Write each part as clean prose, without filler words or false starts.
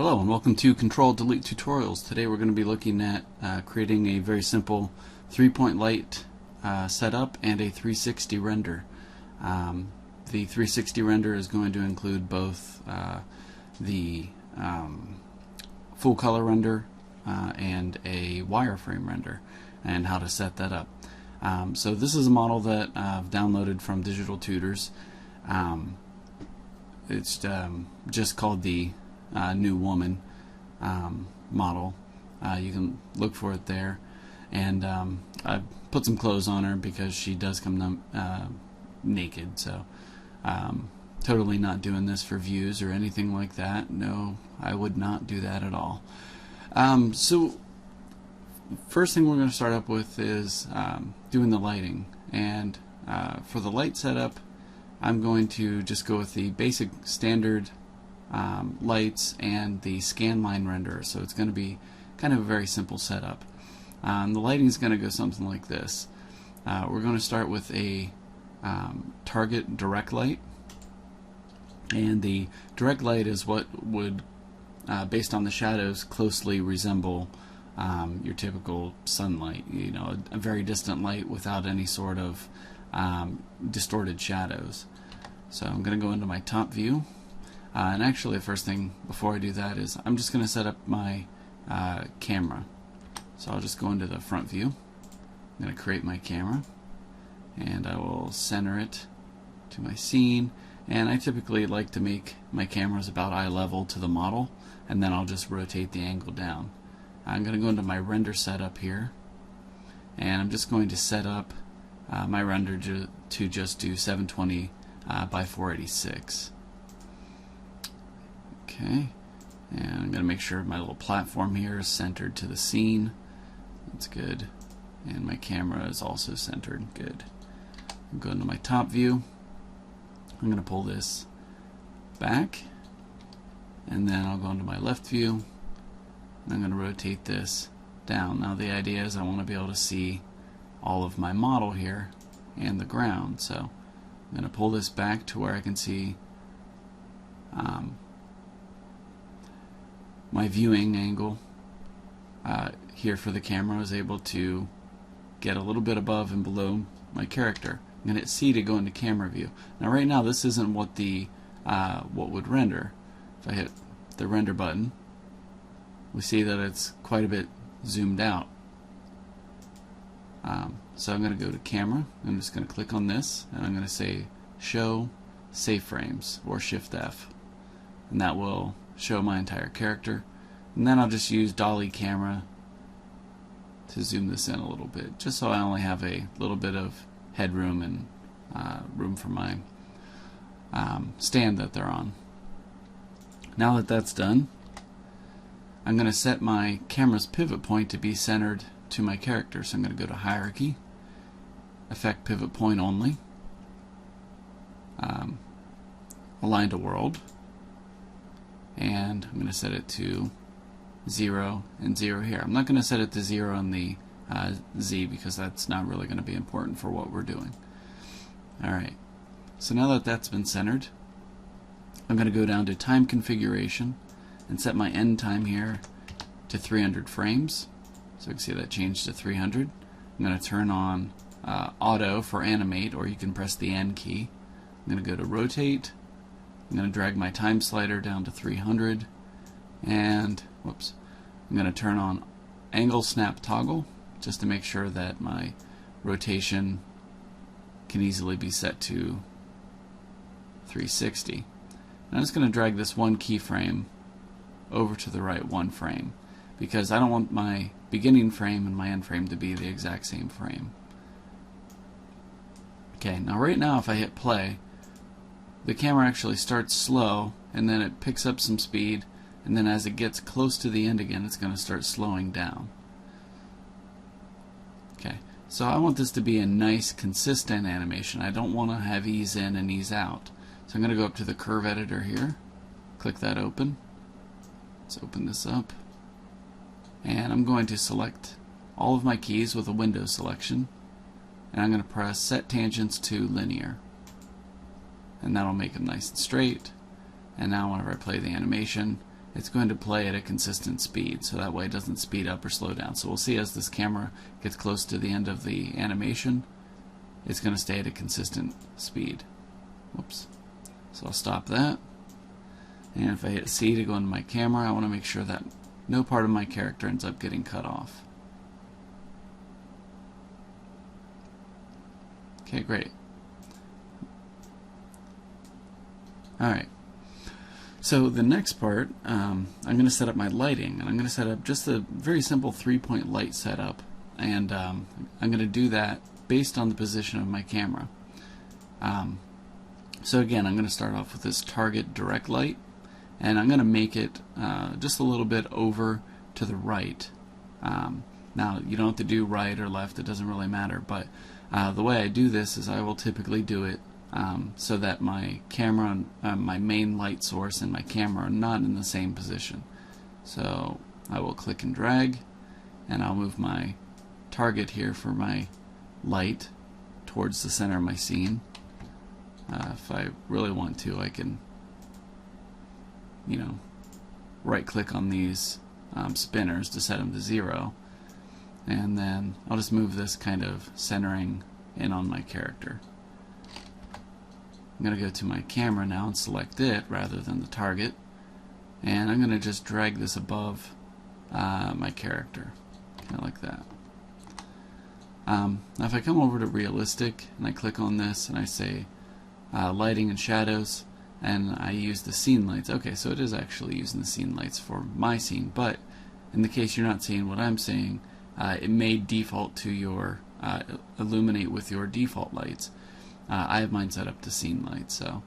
Hello and welcome to Control Delete Tutorials. Today we're going to be looking at creating a very simple 3-point light setup and a 360 render. The 360 render is going to include both the full color render and a wireframe render, and how to set that up. So this is a model that I've downloaded from Digital Tutors. It's just called the New Woman model. You can look for it there, and I put some clothes on her because she does come naked, so totally not doing this for views or anything like that. No, I would not do that at all. So first thing we're going to start up with is doing the lighting, and for the light setup I'm going to just go with the basic standard lights and the scan line renderer. So it's going to be kind of a very simple setup. The lighting is going to go something like this. We're going to start with a target direct light, and the direct light is what would, based on the shadows, closely resemble your typical sunlight. You know, a very distant light without any sort of distorted shadows. So I'm going to go into my top view. And actually, the first thing before I do that is I'm just going to set up my camera. So I'll just go into the front view. I'm going to create my camera, and I will center it to my scene. And I typically like to make my cameras about eye level to the model, and then I'll just rotate the angle down. I'm going to go into my render setup here, and I'm just going to set up my render to just do 720 by 486. Okay, and I'm going to make sure my little platform here is centered to the scene. That's good. And my camera is also centered. Good. I'm going to my top view. I'm going to pull this back, and then I'll go into my left view. I'm going to rotate this down. Now the idea is I want to be able to see all of my model here and the ground. So I'm going to pull this back to where I can see my viewing angle here for the camera. I was able to get a little bit above and below my character. I'm going to hit C to go into camera view. Now right now this isn't what the what would render. If I hit the render button, we see that it's quite a bit zoomed out. So I'm going to go to camera. I'm just going to click on this, and I'm going to say show save frames, or Shift F, and that will show my entire character. And then I'll just use dolly camera to zoom this in a little bit, just so I only have a little bit of headroom and room for my stand that they're on. Now that that's done, I'm going to set my camera's pivot point to be centered to my character. So I'm going to go to Hierarchy, Effect Pivot Point Only, Align to World, and I'm going to set it to 0 and 0 here. I'm not going to set it to 0 on the Z because that's not really going to be important for what we're doing. Alright, so now that that's been centered, I'm going to go down to Time Configuration and set my end time here to 300 frames. So you can see that changed to 300. I'm going to turn on Auto for Animate, or you can press the N key. I'm going to go to Rotate. I'm going to drag my time slider down to 300, and whoops, I'm going to turn on Angle Snap Toggle just to make sure that my rotation can easily be set to 360. And I'm just going to drag this one keyframe over to the right one frame, because I don't want my beginning frame and my end frame to be the exact same frame. Okay, now right now if I hit play, the camera actually starts slow, and then it picks up some speed, and then as it gets close to the end again, it's going to start slowing down. Okay, so I want this to be a nice consistent animation. I don't want to have ease in and ease out. So I'm going to go up to the curve editor here, click that open. Let's open this up, and I'm going to select all of my keys with a window selection, and I'm going to press Set Tangents to Linear, and that'll make them nice and straight. And now whenever I play the animation, it's going to play at a consistent speed, so that way it doesn't speed up or slow down. So we'll see as this camera gets close to the end of the animation, it's going to stay at a consistent speed. Whoops. So I'll stop that. And if I hit C to go into my camera, I want to make sure that no part of my character ends up getting cut off. Okay, great. Alright. So the next part, I'm going to set up my lighting, and I'm going to set up just a very simple 3-point light setup, and I'm going to do that based on the position of my camera. So again, I'm going to start off with this target direct light, and I'm going to make it just a little bit over to the right. Now, you don't have to do right or left, it doesn't really matter, but the way I do this is I will typically do it so that my camera, my main light source and my camera are not in the same position. So I will click and drag, and I'll move my target here for my light towards the center of my scene. If I really want to, I can, right click on these spinners to set them to 0, and then I'll just move this kind of centering in on my character. I'm going to go to my camera now and select it rather than the target, and I'm going to just drag this above my character, kind of like that. Now if I come over to realistic and I click on this and I say lighting and shadows, and I use the scene lights. Okay, so it is actually using the scene lights for my scene, but in the case you're not seeing what I'm saying, it may default to your illuminate with your default lights. I have mine set up to scene lights, so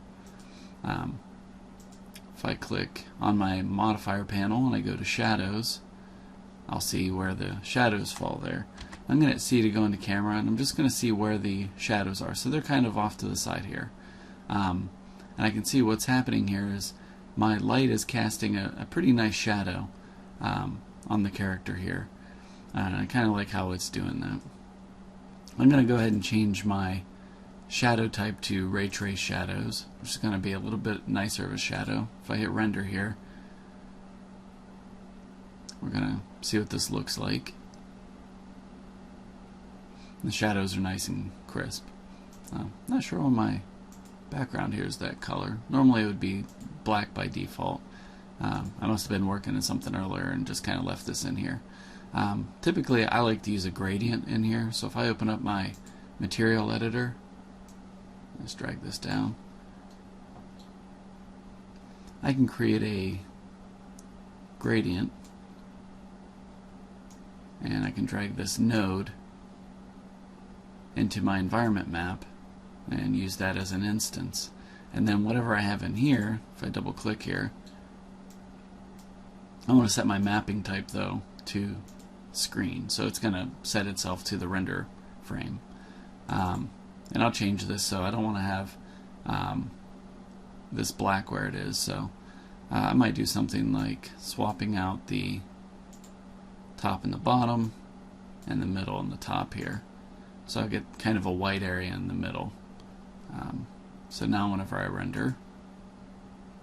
if I click on my modifier panel and I go to shadows, I'll see where the shadows fall there. I'm going to hit C to go into camera, and I'm just going to see where the shadows are. So they're kind of off to the side here. And I can see what's happening here is my light is casting a pretty nice shadow on the character here. And I kind of like how it's doing that. I'm going to go ahead and change my shadow type to ray trace shadows, which is going to be a little bit nicer of a shadow. If I hit render here, we're going to see what this looks like. The shadows are nice and crisp. Not sure why my background here is that color. Normally it would be black by default. I must have been working on something earlier and just kind of left this in here. Typically I like to use a gradient in here, so if I open up my material editor, let's drag this down, I can create a gradient, and I can drag this node into my environment map and use that as an instance. And then whatever I have in here, if I double click here, I want to set my mapping type though to screen, so it's going to set itself to the render frame. And I'll change this, so I don't want to have this black where it is, so I might do something like swapping out the top and the bottom and the middle and the top here, so I'll get kind of a white area in the middle. So now whenever I render,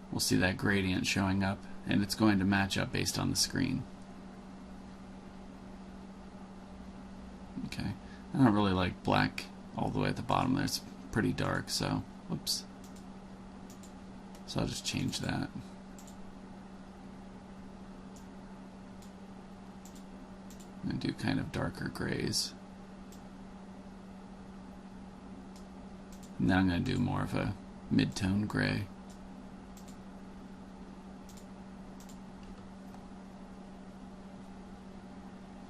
we'll see that gradient showing up, and it's going to match up based on the screen. Okay, I don't really like black all the way at the bottom there. It's pretty dark, so whoops. So I'll just change that. And do kind of darker grays. And then I'm going to do more of a mid-tone gray.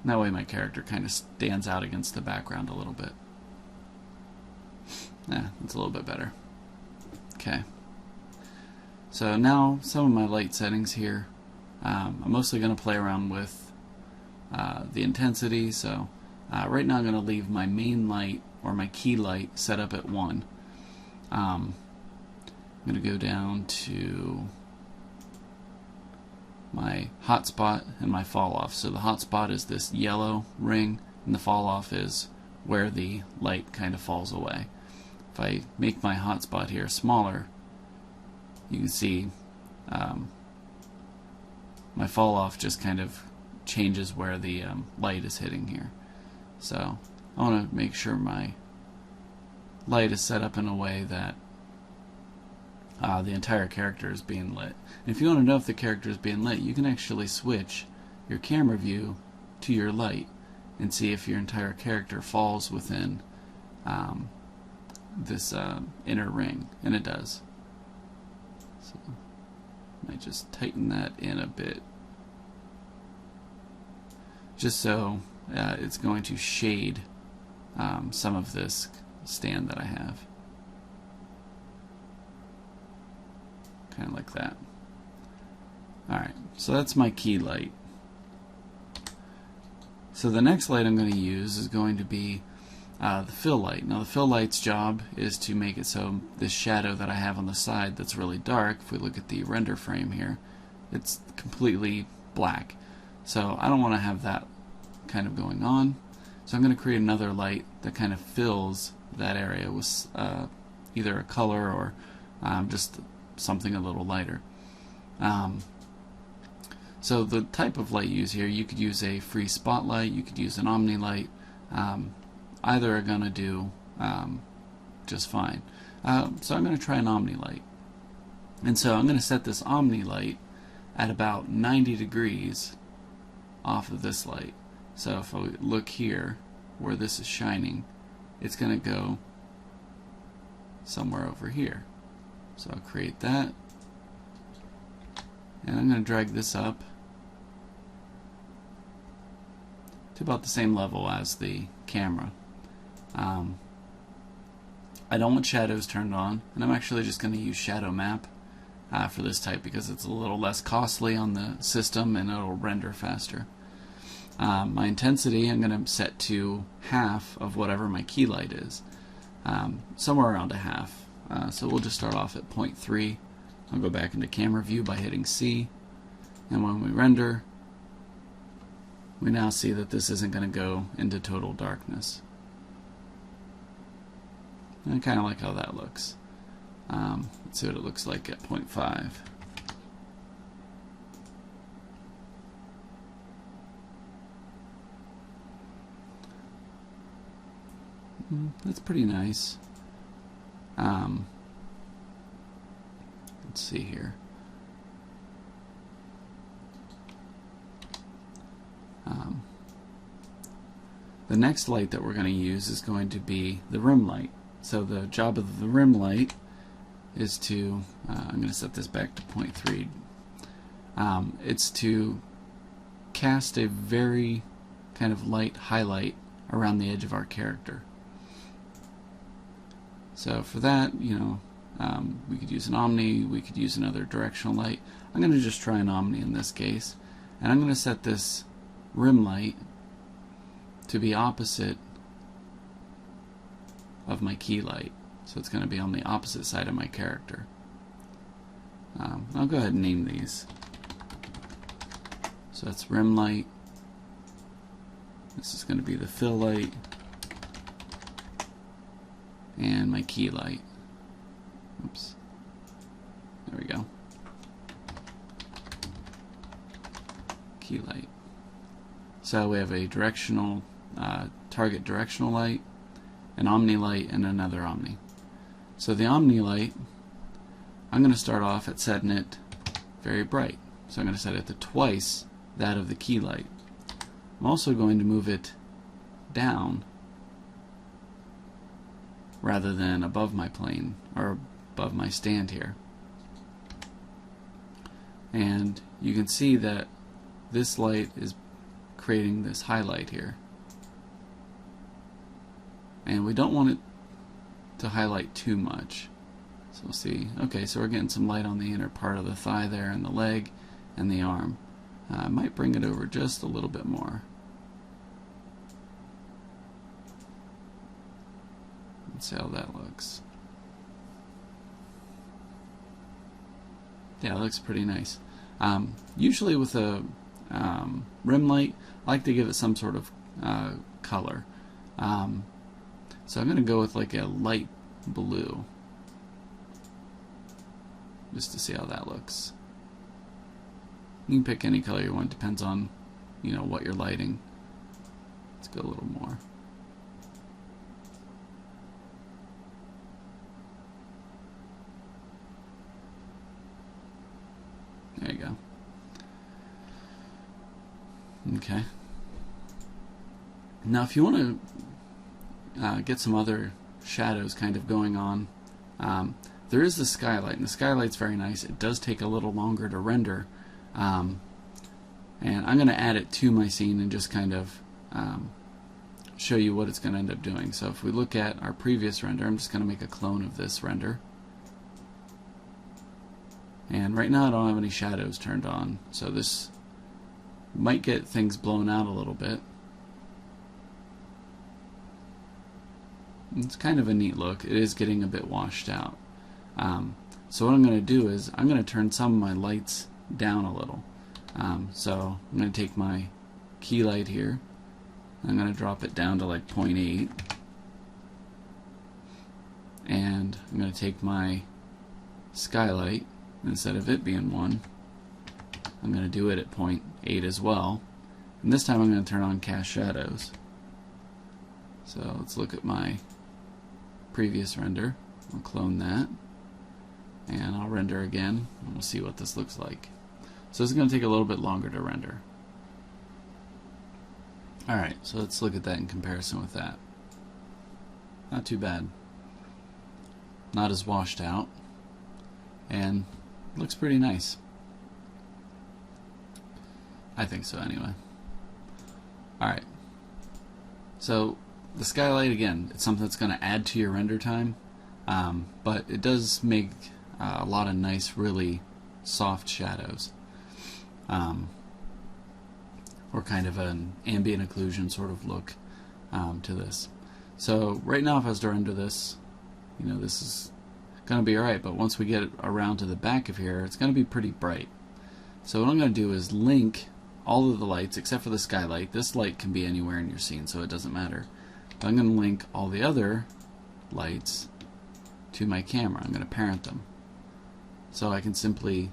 And that way my character kind of stands out against the background a little bit. Yeah, that's a little bit better. Okay. So now some of my light settings here. I'm mostly going to play around with the intensity. So right now I'm going to leave my main light or my key light set up at 1. I'm going to go down to my hotspot and my fall off. So the hotspot is this yellow ring, and the fall off is where the light kind of falls away. If I make my hotspot here smaller, you can see my fall off just kind of changes where the light is hitting here. So I want to make sure my light is set up in a way that the entire character is being lit. And if you want to know if the character is being lit, you can actually switch your camera view to your light and see if your entire character falls within this inner ring, and it does. So I might just tighten that in a bit, just so it's going to shade some of this stand that I have. Kind of like that. Alright, so that's my key light. So the next light I'm going to use is going to be the fill light. Now the fill light's job is to make it so this shadow that I have on the side that's really dark, if we look at the render frame here, it's completely black. So I don't want to have that kind of going on. So I'm going to create another light that kind of fills that area with either a color or just something a little lighter. So the type of light you use here, you could use a free spotlight, you could use an Omni Light. Either are going to do just fine. So I'm going to try an Omni Light. And so I'm going to set this Omni Light at about 90 degrees off of this light. So if I look here where this is shining, it's going to go somewhere over here. So I'll create that, and I'm going to drag this up to about the same level as the camera. I don't want shadows turned on, and I'm actually just going to use shadow map for this type because it's a little less costly on the system and it'll render faster. My intensity I'm going to set to half of whatever my key light is, somewhere around a half. So we'll just start off at 0.3. I'll go back into camera view by hitting C, and when we render, we now see that this isn't going to go into total darkness. And I kind of like how that looks. Let's see what it looks like at 0.5. That's pretty nice. Let's see here. The next light that we're going to use is going to be the rim light. So the job of the rim light is to, I'm going to set this back to 0.3. It's to cast a very kind of light highlight around the edge of our character. So for that, you know, we could use an Omni, we could use another directional light. I'm going to just try an Omni in this case, and I'm going to set this rim light to be opposite of my key light. So it's going to be on the opposite side of my character. I'll go ahead and name these. So that's rim light. This is going to be the fill light. And my key light. Oops. There we go. Key light. So we have a directional, target directional light, an Omni light, and another Omni. So the Omni light, I'm going to start off at setting it very bright. So I'm going to set it to twice that of the key light. I'm also going to move it down rather than above my plane or above my stand here. And you can see that this light is creating this highlight here. And we don't want it to highlight too much. So we'll see. Okay, so we're getting some light on the inner part of the thigh there and the leg and the arm. I might bring it over just a little bit more. Let's see how that looks. Yeah, it looks pretty nice. Usually with a rim light, I like to give it some sort of color. So I'm going to go with like a light blue, just to see how that looks. You can pick any color you want, depends on, you know, what you're lighting. Let's go a little more. There you go. Okay. Now if you want to get some other shadows kind of going on, there is the Skylight, and the Skylight's very nice. It does take a little longer to render, and I'm going to add it to my scene and just kind of show you what it's going to end up doing. So if we look at our previous render, I'm just going to make a clone of this render. And right now I don't have any shadows turned on, so this might get things blown out a little bit. It's kind of a neat look. It is getting a bit washed out. So what I'm going to do is I'm going to turn some of my lights down a little. So I'm going to take my key light here. I'm going to drop it down to like 0.8. And I'm going to take my Skylight, instead of it being 1, I'm going to do it at 0.8 as well. And this time I'm going to turn on cast shadows. So let's look at my previous render. I'll clone that. And I'll render again, and we'll see what this looks like. So it's going to take a little bit longer to render. Alright, so let's look at that in comparison with that. Not too bad. Not as washed out. And looks pretty nice. I think so anyway. Alright. So the Skylight, again, it's something that's going to add to your render time, but it does make a lot of nice, really soft shadows, or kind of an ambient occlusion sort of look to this. So right now if I was to render this, you know, this is going to be alright, but once we get around to the back of here, it's going to be pretty bright. So what I'm going to do is link all of the lights except for the Skylight. This light can be anywhere in your scene, so it doesn't matter. But I'm going to link all the other lights to my camera. I'm going to parent them. So I can simply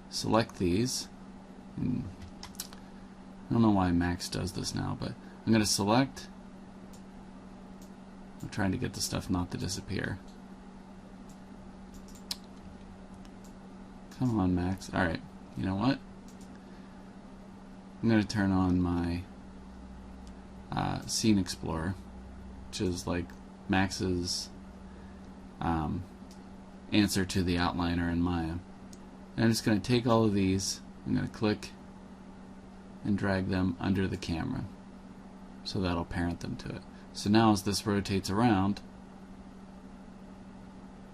select these. I don't know why Max does this now, but I'm going to select. I'm trying to get the stuff not to disappear. Come on, Max. Alright, you know what? I'm going to turn on my Scene Explorer, which is like Max's answer to the outliner in Maya. And I'm just going to take all of these, I'm going to click and drag them under the camera. So that'll parent them to it. So now as this rotates around,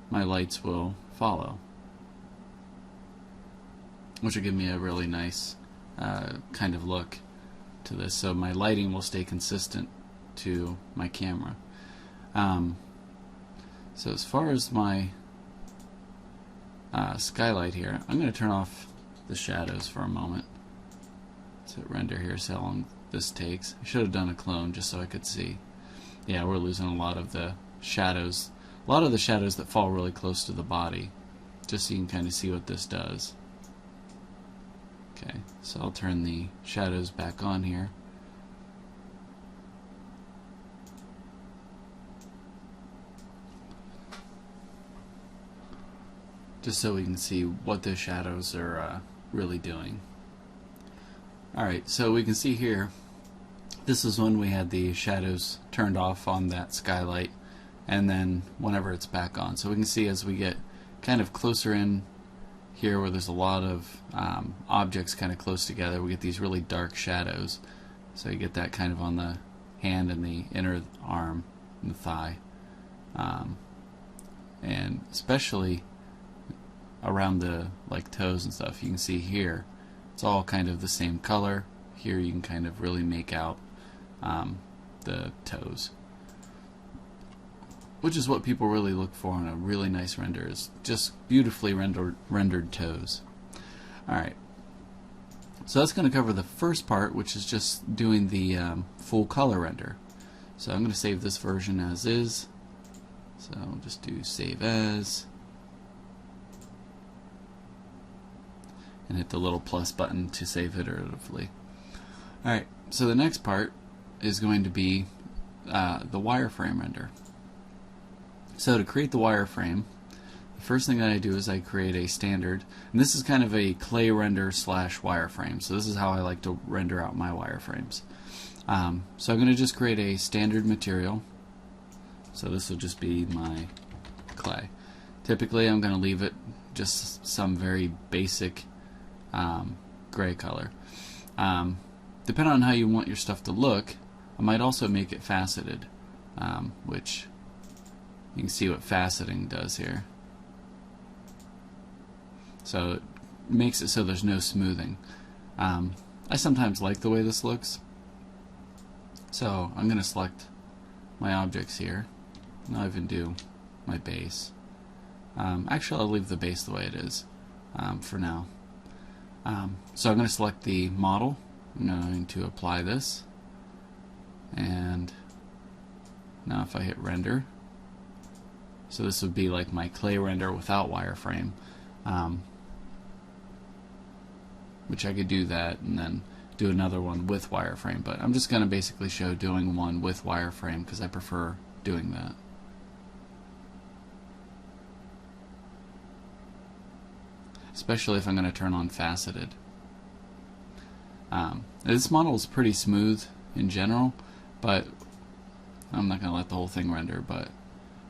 my lights will follow, which will give me a really nice kind of look to this. So my lighting will stay consistent to my camera. So as far as my Skylight here, I'm going to turn off the shadows for a moment. Let's hit render here, see how long this takes. I should have done a clone just so I could see. Yeah, we're losing a lot of the shadows. A lot of the shadows that fall really close to the body, just so you can kind of see what this does. Okay, so I'll turn the shadows back on here. Just so we can see what the shadows are really doing. Alright, so we can see here, this is when we had the shadows turned off on that Skylight, and then whenever it's back on. So we can see as we get kind of closer in here where there's a lot of objects kind of close together, we get these really dark shadows. So you get that kind of on the hand and the inner arm and the thigh. And especially around the toes and stuff, you can see here it's all kind of the same color. Here you can kind of really make out the toes, which is what people really look for in a really nice render, is just beautifully rendered toes. Alright, so that's going to cover the first part, which is just doing the full color render. So I'm going to save this version as is. So I'll just do save as. and hit the little plus button to save iteratively. Alright, so the next part is going to be the wireframe render. So to create the wireframe, the first thing that I do is I create a standard, and this is kind of a clay render slash wireframe, so this is how I like to render out my wireframes. So I'm going to just create a standard material, so this will just be my clay. Typically I'm going to leave it just some very basic gray color. Depending on how you want your stuff to look, I might also make it faceted, which you can see what faceting does here. So it makes it so there's no smoothing. I sometimes like the way this looks, so I'm going to select my objects here, and I'll even do my base. Actually, I'll leave the base the way it is for now. So I'm going to select the model. I'm going to apply this, and now if I hit render, so this would be like my clay render without wireframe, which I could do that and then do another one with wireframe, but I'm just going to basically show doing one with wireframe because I prefer doing that. Especially if I'm going to turn on faceted. This model is pretty smooth in general, but I'm not going to let the whole thing render, but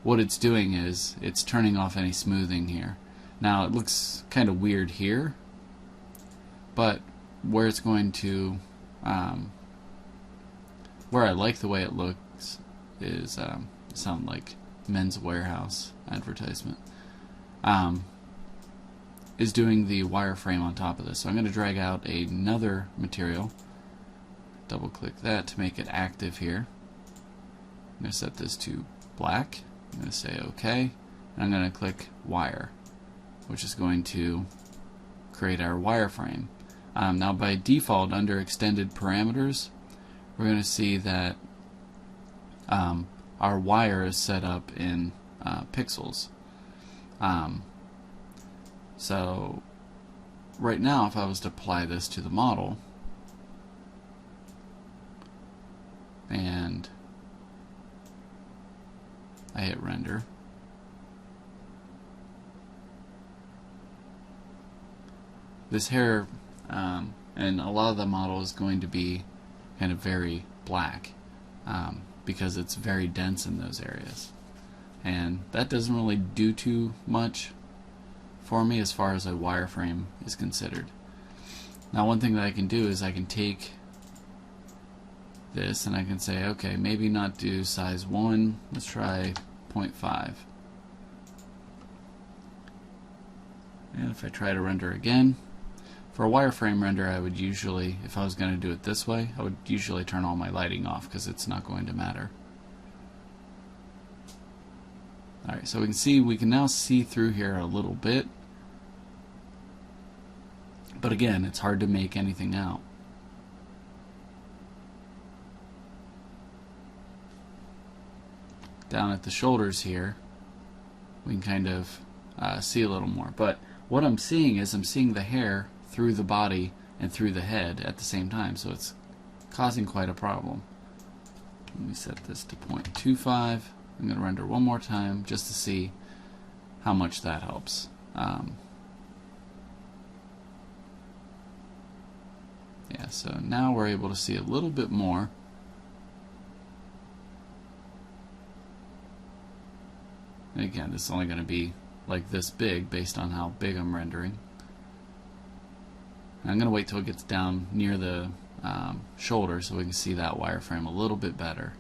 what it's doing is it's turning off any smoothing here. Now it looks kind of weird here, but where it's going to, where I like the way it looks is, sound like Men's Warehouse advertisement, is doing the wireframe on top of this. So I'm going to drag out another material, double click that to make it active here. I'm going to set this to black. I'm going to say OK, and I'm going to click wire, which is going to create our wireframe. Now by default, under extended parameters, we're going to see that our wire is set up in pixels. So right now, if I was to apply this to the model, and I hit render, this hair and a lot of the model is going to be kind of very black because it's very dense in those areas, and that doesn't really do too much for me as far as a wireframe is considered. Now one thing that I can do is I can take this and I can say, okay, maybe not do size 1, let's try 0.5. And if I try to render again, for a wireframe render I would usually, if I was going to do it this way, I would usually turn all my lighting off because it's not going to matter. Alright, so we can now see through here a little bit, but again, it's hard to make anything out. Down at the shoulders here, we can kind of see a little more, but what I'm seeing is I'm seeing the hair through the body and through the head at the same time, so it's causing quite a problem. Let me set this to 0.25. I'm going to render one more time just to see how much that helps. Yeah, so now we're able to see a little bit more. And again, this is only going to be like this big based on how big I'm rendering. And I'm going to wait till it gets down near the shoulder so we can see that wireframe a little bit better,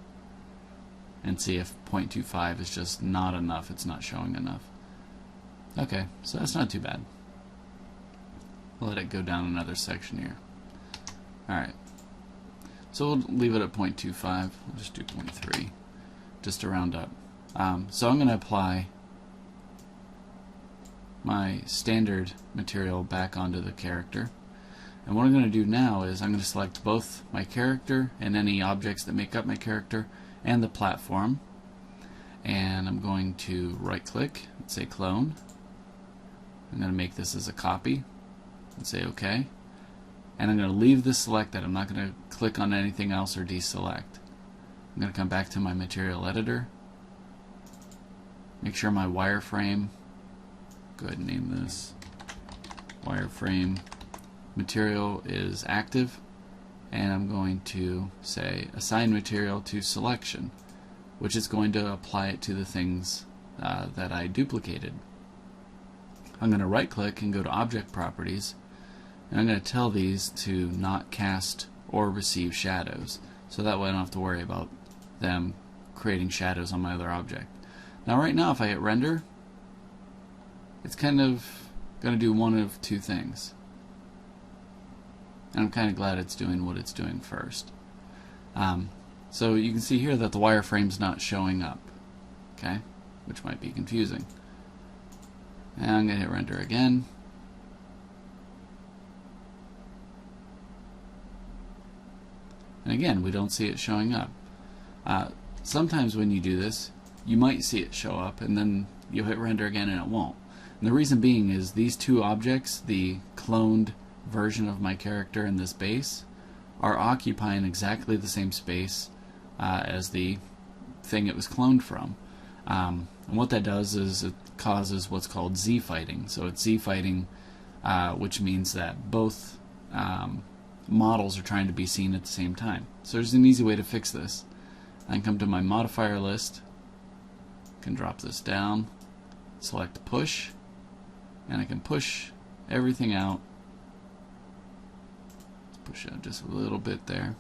and see if 0.25 is just not enough, it's not showing enough. Okay, so that's not too bad. We'll let it go down another section here. Alright, so we'll leave it at 0.25, we'll just do 0.3, just to round up. So I'm going to apply my standard material back onto the character. And what I'm going to do now is I'm going to select both my character and any objects that make up my character and the platform, and I'm going to right click and say clone. I'm going to make this as a copy. and say OK. And I'm going to leave this selected. I'm not going to click on anything else or deselect. I'm going to come back to my material editor, make sure my wireframe, go ahead and name this wireframe material is active, and I'm going to say assign material to selection, which is going to apply it to the things that I duplicated. I'm going to right click and go to object properties, and I'm going to tell these to not cast or receive shadows, so that way I don't have to worry about them creating shadows on my other object. Now right now if I hit render, it's kind of going to do one of two things, and I'm kind of glad it's doing what it's doing first. So you can see here that the wireframe's not showing up, okay, which might be confusing. And I'm going to hit render again. And again, we don't see it showing up. Sometimes when you do this, you might see it show up, and then you'll hit render again and it won't. And the reason being is these two objects, the cloned version of my character and this base, are occupying exactly the same space as the thing it was cloned from. And what that does is it causes what's called Z-fighting. So it's Z-fighting, which means that both models are trying to be seen at the same time. So there's an easy way to fix this. I can come to my modifier list, can drop this down, select push, and I can push everything out. Let's push out just a little bit there.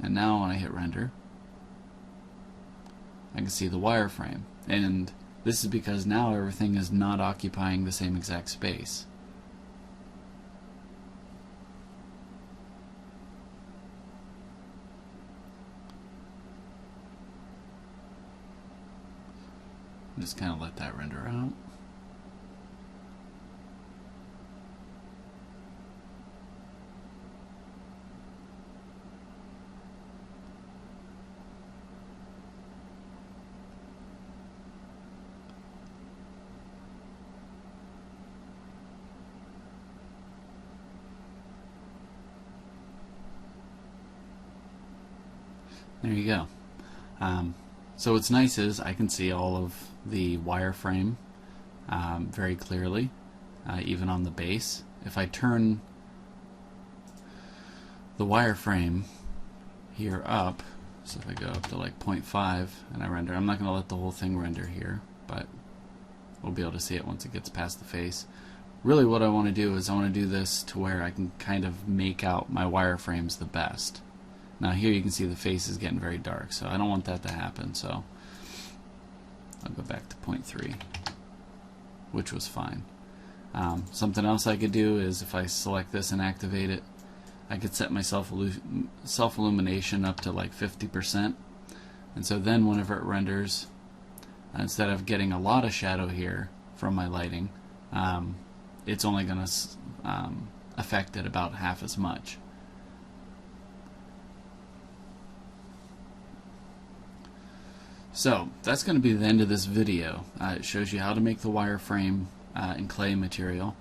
And now when I hit render, I can see the wireframe. And this is because now everything is not occupying the same exact space. Just kind of let that render out. There you go. So what's nice is I can see all of the wireframe very clearly, even on the base. If I turn the wireframe here up, so if I go up to like 0.5 and I render, I'm not going to let the whole thing render here, but we'll be able to see it once it gets past the face. Really what I want to do is I want to do this to where I can kind of make out my wireframes the best. Now here you can see the face is getting very dark, so I don't want that to happen, so I'll go back to 0.3, which was fine. Something else I could do is if I select this and activate it, I could set my self-illumination up to like 50%, and so then whenever it renders, instead of getting a lot of shadow here from my lighting, it's only going to affect it about half as much. So that's going to be the end of this video. It shows you how to make the wireframe in clay material,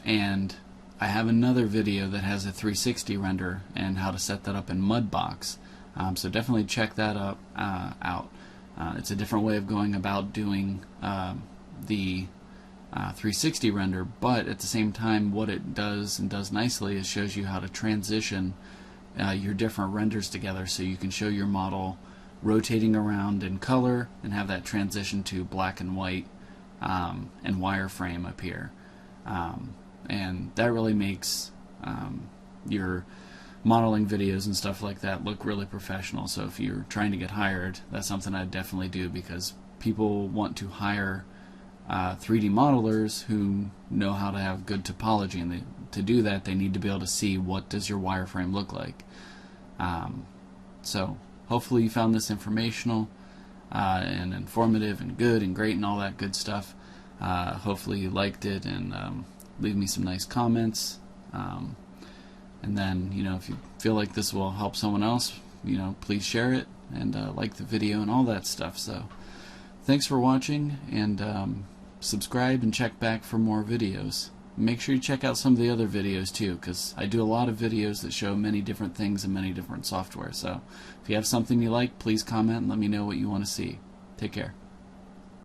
and I have another video that has a 360 render and how to set that up in Mudbox. So definitely check that out. It's a different way of going about doing the 360 render, but at the same time what it does and does nicely is shows you how to transition your different renders together, so you can show your model rotating around in color and have that transition to black and white and wireframe appear. And that really makes your modeling videos and stuff like that look really professional. So if you're trying to get hired, that's something I'd definitely do, because people want to hire 3D modelers who know how to have good topology, and to do that they need to be able to see what does your wireframe look like. So hopefully you found this informational and informative and good and great and all that good stuff. Hopefully you liked it, and leave me some nice comments. And then, you know, if you feel like this will help someone else, you know, please share it and like the video and all that stuff. So thanks for watching, and subscribe and check back for more videos. make sure you check out some of the other videos too, because I do a lot of videos that show many different things and many different software. So if you have something you like, please comment and let me know what you want to see. Take care.